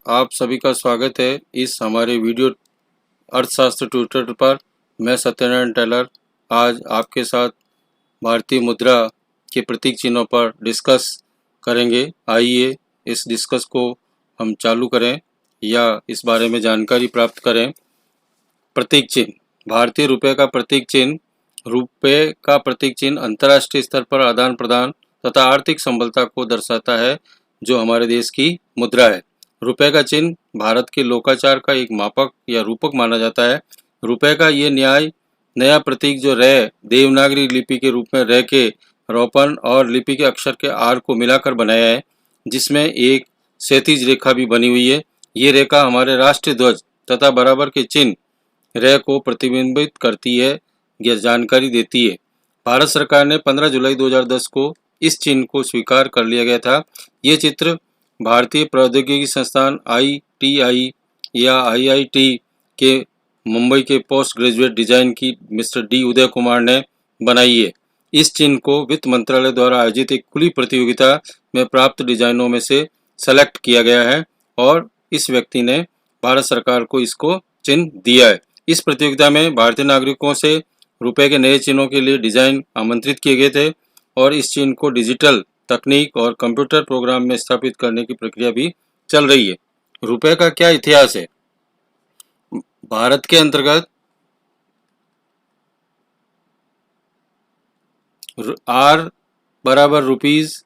आप सभी का स्वागत है इस हमारे वीडियो अर्थशास्त्र ट्यूटर पर। मैं सत्यनारायण टेलर आज आपके साथ भारतीय मुद्रा के प्रतीक चिन्हों पर डिस्कस करेंगे। आइए इस डिस्कस को हम चालू करें या इस बारे में जानकारी प्राप्त करें। प्रतीक चिन्ह। भारतीय रुपये का प्रतीक चिन्ह। रुपये का प्रतीक चिन्ह अंतर्राष्ट्रीय स्तर पर आदान प्रदान तथा आर्थिक संबलता को दर्शाता है, जो हमारे देश की मुद्रा है। रुपये का चिन्ह भारत के लोकाचार का एक मापक या रूपक माना जाता है। रुपये का ये नया प्रतीक जो देवनागरी लिपि के रूप में के रोपण और लिपि के अक्षर के आर को मिलाकर बनाया है, जिसमें एक क्षैतिज रेखा भी बनी हुई है। ये रेखा हमारे राष्ट्रीय ध्वज तथा बराबर के चिन्ह को प्रतिबिंबित करती है या जानकारी देती है। भारत सरकार ने 15 जुलाई 2010 को इस चिन्ह को स्वीकार कर लिया गया था। ये चित्र भारतीय प्रौद्योगिकी संस्थान ITI या IIT के मुंबई के पोस्ट ग्रेजुएट डिजाइन की मिस्टर D उदय कुमार ने बनाई है। इस चिन्ह को वित्त मंत्रालय द्वारा आयोजित एक खुली प्रतियोगिता में प्राप्त डिजाइनों में से सेलेक्ट किया गया है और इस व्यक्ति ने भारत सरकार को इसको चिन्ह दिया है। इस प्रतियोगिता में भारतीय नागरिकों से रुपये के नए चिन्हों के लिए डिजाइन आमंत्रित किए गए थे और इस चिन्ह को डिजिटल तकनीक और कंप्यूटर प्रोग्राम में स्थापित करने की प्रक्रिया भी चल रही है। रुपये का क्या इतिहास है? भारत के अंतर्गत R बराबर रुपीज,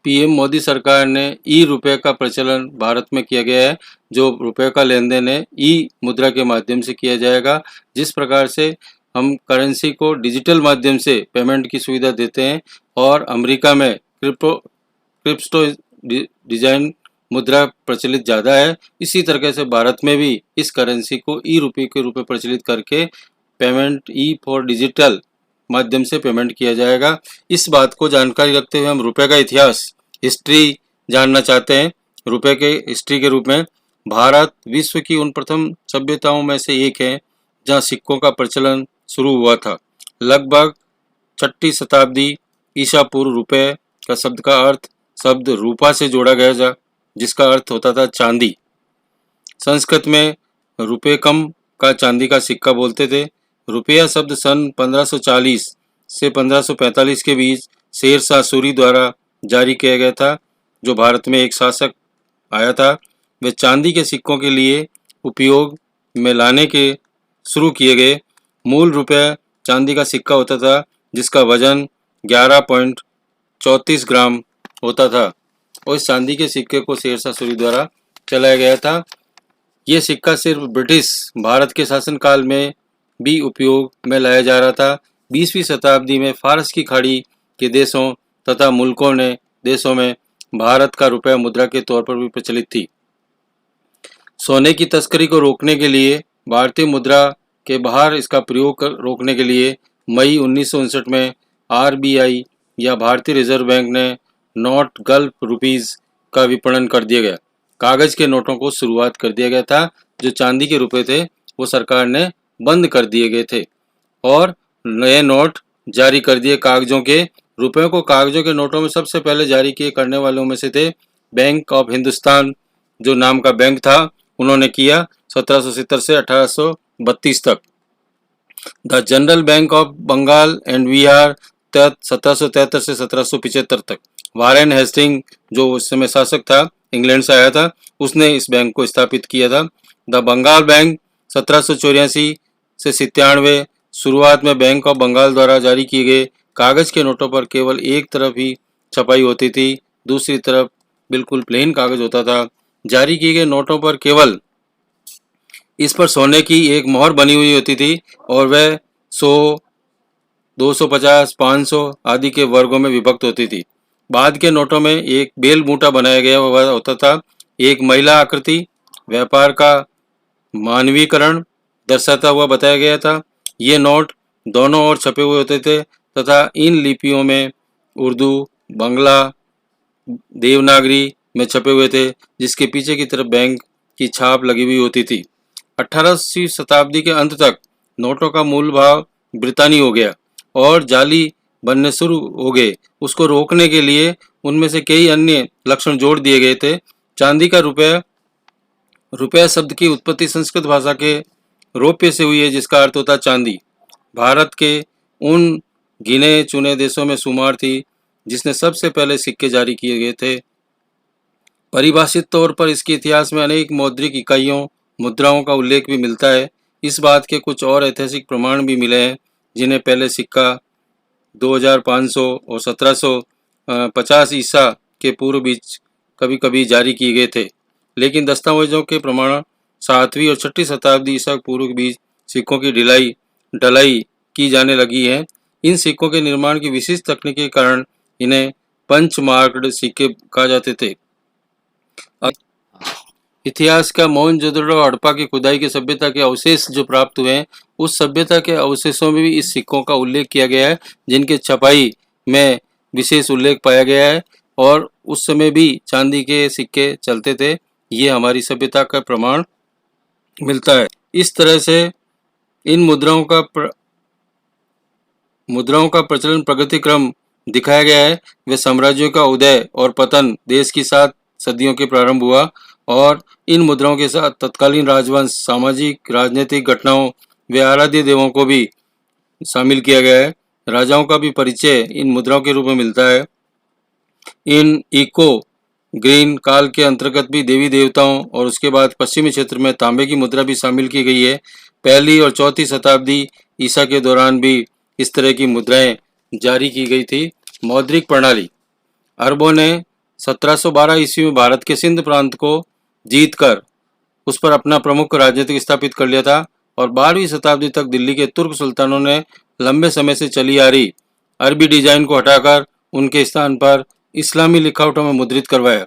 PM मोदी सरकार ने रुपये का प्रचलन भारत में किया गया है। जो रुपये का लेन देन है मुद्रा के माध्यम से किया जाएगा। जिस प्रकार से हम करेंसी को डिजिटल माध्यम से पेमेंट की सुविधा देते हैं और अमेरिका में क्रिप्टो डिजाइन मुद्रा प्रचलित ज़्यादा है, इसी तरीके से भारत में भी इस करेंसी को रुपये के रूप में प्रचलित करके पेमेंट फॉर डिजिटल माध्यम से पेमेंट किया जाएगा। इस बात को जानकारी रखते हुए हम रुपये का इतिहास, हिस्ट्री जानना चाहते हैं। रुपये के हिस्ट्री के रूप में भारत विश्व की उन प्रथम सभ्यताओं में से एक है जहां सिक्कों का प्रचलन शुरू हुआ था। लगभग 6ठी शताब्दी ईसा पूर्व रुपये का शब्द का अर्थ शब्द रूपा से जोड़ा गया, जिसका अर्थ होता था चांदी। संस्कृत में रुपयकम का चांदी का सिक्का बोलते थे। रुपया शब्द सन 1540 से 1545 के बीच शेर शाह सूरी द्वारा जारी किया गया था। जो भारत में एक शासक आया था, वे चांदी के सिक्कों के लिए उपयोग में लाने के शुरू किए गए। मूल रुपया चांदी का सिक्का होता था जिसका वजन 11.34 ग्राम होता था और इस चांदी के सिक्के को शेर शाह सूरी द्वारा चलाया गया था। ये सिक्का सिर्फ ब्रिटिश भारत के शासनकाल में भी उपयोग में लाया जा रहा था। 20वीं शताब्दी में फारस की खाड़ी के देशों तथा देशों में भारत का रुपया मुद्रा के तौर पर भी प्रचलित थी। सोने की तस्करी को रोकने के लिए भारतीय मुद्रा के बाहर इसका प्रयोग रोकने के लिए मई 1959 में RBI या भारतीय रिजर्व बैंक ने नोट गल्फ रुपीज का विपणन कर दिया गया। कागज के नोटों को शुरुआत कर दिया गया था। जो चांदी के रुपए थे वो सरकार ने बंद कर दिए गए थे और नए नोट जारी कर दिए कागजों के। रुपयों को कागजों के नोटों में सबसे पहले जारी किए करने वालों में से थे बैंक ऑफ हिंदुस्तान, जो नाम का बैंक था, उन्होंने किया 1770 से 1832 तक। The general bank of Bengal and Bihar 1773 से 1775 तक। वारेन हेस्टिंग, जो उस समय शासक था, इंग्लैंड से आया था, उसने इस बैंक को स्थापित किया था। द बंगाल बैंक 1784 से 97। शुरुआत में बैंक ऑफ बंगाल द्वारा जारी किए गए कागज के नोटों पर केवल एक तरफ ही छपाई होती थी, दूसरी तरफ बिल्कुल प्लेन कागज होता था। जारी किए गए नोटों पर केवल इस पर सोने की एक मोहर बनी हुई होती थी और वह 100, 250, 500 आदि के वर्गों में विभक्त होती थी। बाद के नोटों में एक बेल बूटा बनाया गया हुआ होता था। एक महिला आकृति व्यापार का मानवीकरण दर्शाता हुआ बताया गया था। ये नोट दोनों ओर छपे हुए होते थे तथा इन लिपियों में उर्दू, बांग्ला, देवनागरी में छपे हुए थे, जिसके पीछे की तरफ बैंक की छाप लगी हुई होती थी। 18वीं शताब्दी के अंत तक नोटों का मूल भाव ब्रितानी हो गया और जाली बनने शुरू हो गए। उसको रोकने के लिए उनमें से कई अन्य लक्षण जोड़ दिए गए थे। चांदी का रुपया शब्द की उत्पत्ति संस्कृत भाषा के रोप्य से हुई है, जिसका अर्थ होता है चांदी। भारत के उन गिने चुने देशों में शुमार थी जिसने सबसे पहले सिक्के जारी किए गए थे। परिभाषित तौर पर इसके इतिहास में अनेक मौद्रिक इकाइयों मुद्राओं का उल्लेख भी मिलता है। इस बात के कुछ और ऐतिहासिक प्रमाण भी मिले हैं, जिन्हें पहले सिक्का 2500 और 1750 ईसा के पूर्व बीच कभी कभी जारी किए गए थे, लेकिन दस्तावेजों के प्रमाण 7वीं और 6वीं शताब्दी ईसा पूर्व के बीच सिक्कों की ढलाई की जाने लगी है। इन सिक्कों के निर्माण की विशिष्ट तकनीक के कारण इन्हें पंच मार्क्ड सिक्के कहा जाते थे। इतिहास का मोहनजोदड़ो और हड़प्पा की खुदाई की सभ्यता के अवशेष जो प्राप्त हुए हैं, उस सभ्यता के अवशेषों में भी इस सिक्कों का उल्लेख किया गया है, जिनके छपाई में विशेष उल्लेख पाया गया है और उस समय भी चांदी के सिक्के चलते थे। ये हमारी सभ्यता का प्रमाण मिलता है। इस तरह से इन मुद्राओं का प्रचलन प्रगति क्रम दिखाया गया है। वे साम्राज्यों का उदय और पतन, देश की 7 सदियों के प्रारंभ हुआ और इन मुद्राओं के साथ तत्कालीन राजवंश, सामाजिक राजनीतिक घटनाओं व आराध्य देवों को भी शामिल किया गया है। राजाओं का भी परिचय इन मुद्राओं के रूप में मिलता है। इन इको ग्रीन काल के अंतर्गत भी देवी देवताओं और उसके बाद पश्चिमी क्षेत्र में तांबे की मुद्रा भी शामिल की गई है। 1ली और 4वीं शताब्दी ईसा के दौरान भी इस तरह की मुद्राएं जारी की गई थी। मौद्रिक प्रणाली। अरबों ने 1712 ईस्वी में भारत के सिंध प्रांत को जीतकर उस पर अपना प्रमुख राजनीतिक स्थापित कर लिया था और 12वीं शताब्दी तक दिल्ली के तुर्क सुल्तानों ने लंबे समय से चली आ रही अरबी डिजाइन को हटाकर उनके स्थान पर इस्लामी लिखावटों में मुद्रित करवाया।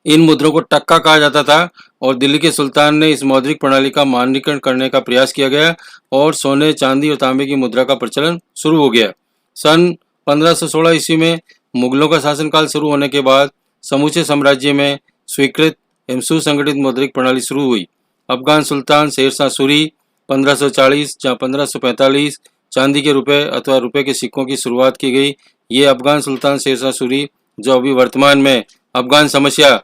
इन मुद्रों को टक्का कहा जाता था और दिल्ली के सुल्तान ने इस मौद्रिक प्रणाली का मानकीकरण करने का प्रयास किया गया और सोने, चांदी और तांबे की मुद्रा का प्रचलन शुरू हो गया। सन 1516 ईस्वी में मुगलों का शासनकाल शुरू होने के बाद समूचे साम्राज्य में स्वीकृत एवं सुसंगठित मौद्रिक प्रणाली शुरू हुई। अफगान सुल्तान शेरशाह सूरी 1540 या 1545 चांदी के रुपए अथवा रुपए के सिक्कों की शुरुआत की गई। ये अफगान सुल्तान शेरशाह सूरी, जो अभी वर्तमान में अफगान समस्या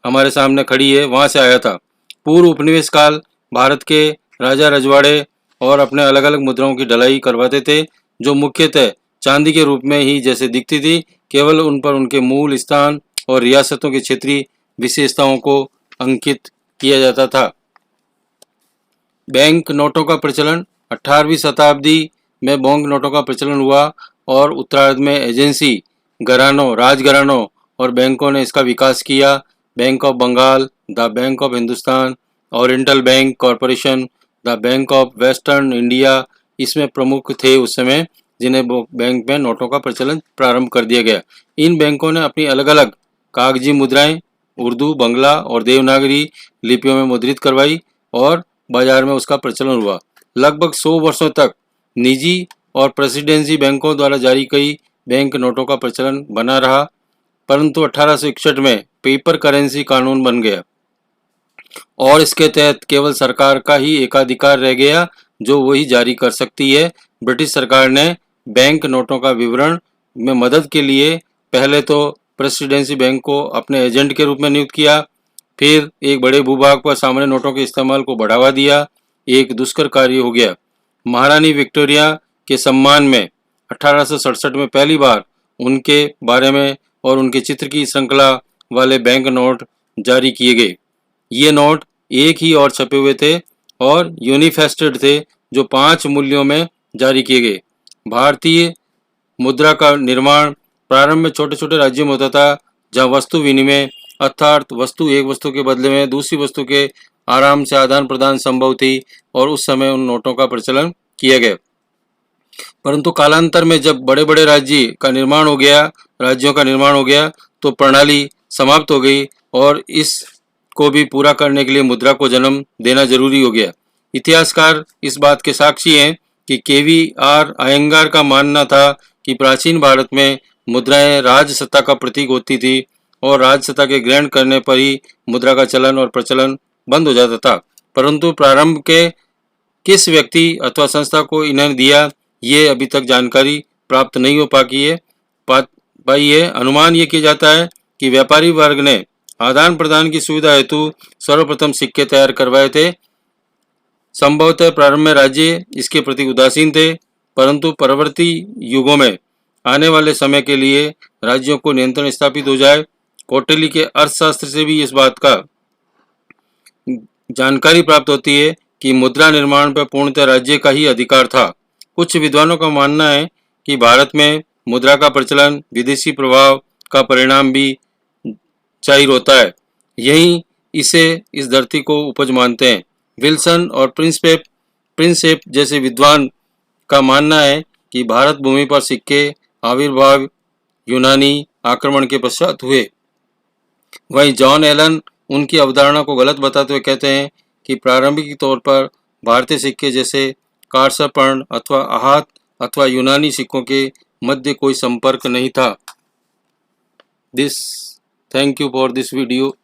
हमारे सामने खड़ी है, वहाँ से आया था। पूर्व उपनिवेश काल भारत के राजा रजवाड़े और अपने अलग अलग मुद्राओं की ढलाई करवाते थे, जो मुख्यतः चांदी के रूप में ही जैसे दिखती थी। केवल उन पर उनके मूल स्थान और रियासतों की क्षेत्रीय विशेषताओं को अंकित किया जाता था। बैंक नोटों का प्रचलन। 18वीं शताब्दी में बैंक नोटों का प्रचलन हुआ और उत्तरार्ध में एजेंसी घरानों, राजघरानों और बैंकों ने इसका विकास किया। Bank of Bengal, the bank of Hindustan, oriental bank corporation, the bank of western India इसमें प्रमुख थे उस समय, जिन्हें बैंक में नोटों का प्रचलन प्रारंभ कर दिया गया। इन बैंकों ने अपनी अलग अलग कागजी मुद्राएं उर्दू, बंगला और देवनागरी लिपियों में मुद्रित करवाई और बाजार में उसका प्रचलन हुआ। लगभग 100 वर्षों तक निजी और प्रेसिडेंसी बैंकों द्वारा जारी कई बैंक नोटों का प्रचलन बना रहा, परंतु 1861 में पेपर करेंसी कानून बन गया और इसके तहत केवल सरकार का ही एकाधिकार रह गया, जो वही जारी कर सकती है। ब्रिटिश सरकार ने बैंक नोटों का विवरण में मदद के लिए पहले तो प्रेसिडेंसी बैंक को अपने एजेंट के रूप में नियुक्त किया, फिर एक बड़े भूभाग पर सामान्य नोटों के इस्तेमाल को बढ़ावा दिया। एक दुष्कर कार्य हो गया। महारानी विक्टोरिया के सम्मान में 1867 में पहली बार उनके बारे में और उनके चित्र की श्रृंखला वाले बैंक नोट जारी किए गए। ये नोट एक ही और छपे हुए थे और यूनिफेस्टेड थे, जो 5 मूल्यों में जारी किए गए। भारतीय मुद्रा का निर्माण प्रारंभ में छोटे छोटे राज्यों में होता था, जहाँ वस्तु विनिमय अर्थात एक वस्तु के बदले में दूसरी वस्तु के आराम से आदान प्रदान संभव थी और उस समय उन नोटों का प्रचलन किया गया। परंतु कालांतर में जब बड़े बड़े राज्यों का निर्माण हो गया तो प्रणाली समाप्त हो गई और इस को भी पूरा करने के लिए मुद्रा को जन्म देना जरूरी हो गया। इतिहासकार इस बात के साक्षी हैं कि KVR अयंगार का मानना था कि प्राचीन भारत में मुद्राएं राजसत्ता का प्रतीक होती थी और राजसत्ता के ग्रहण करने पर ही मुद्रा का चलन और प्रचलन बंद हो जाता था। परंतु प्रारंभ के किस व्यक्ति अथवा संस्था को इन्हें दिया, ये अभी तक जानकारी प्राप्त नहीं हो पाई है। अनुमान ये किया जाता है कि व्यापारी वर्ग ने आदान प्रदान की सुविधा हेतु सर्वप्रथम सिक्के तैयार करवाए थे। संभवतः प्रारंभ में राज्य इसके प्रति उदासीन थे, परंतु परवर्ती युगों में आने वाले समय के लिए राज्यों को नियंत्रण स्थापित हो जाए। कौटिल्य के अर्थशास्त्र से भी इस बात का जानकारी प्राप्त होती है कि मुद्रा निर्माण पर पूर्णतः राज्य का ही अधिकार था। कुछ विद्वानों का मानना है कि भारत में मुद्रा का प्रचलन विदेशी प्रभाव का परिणाम भी जाहिर होता है। यही इसे इस धरती को उपज मानते हैं। विल्सन और प्रिंसेप जैसे विद्वान का मानना है कि भारत भूमि पर सिक्के आविर्भाव यूनानी आक्रमण के पश्चात हुए। वहीं जॉन एलन उनकी अवधारणा को गलत बताते हुए कहते हैं कि प्रारंभिक तौर पर भारतीय सिक्के जैसे कारसपर्ण अथवा आहत अथवा यूनानी सिक्कों के मध्य कोई संपर्क नहीं था। Thank you for this video.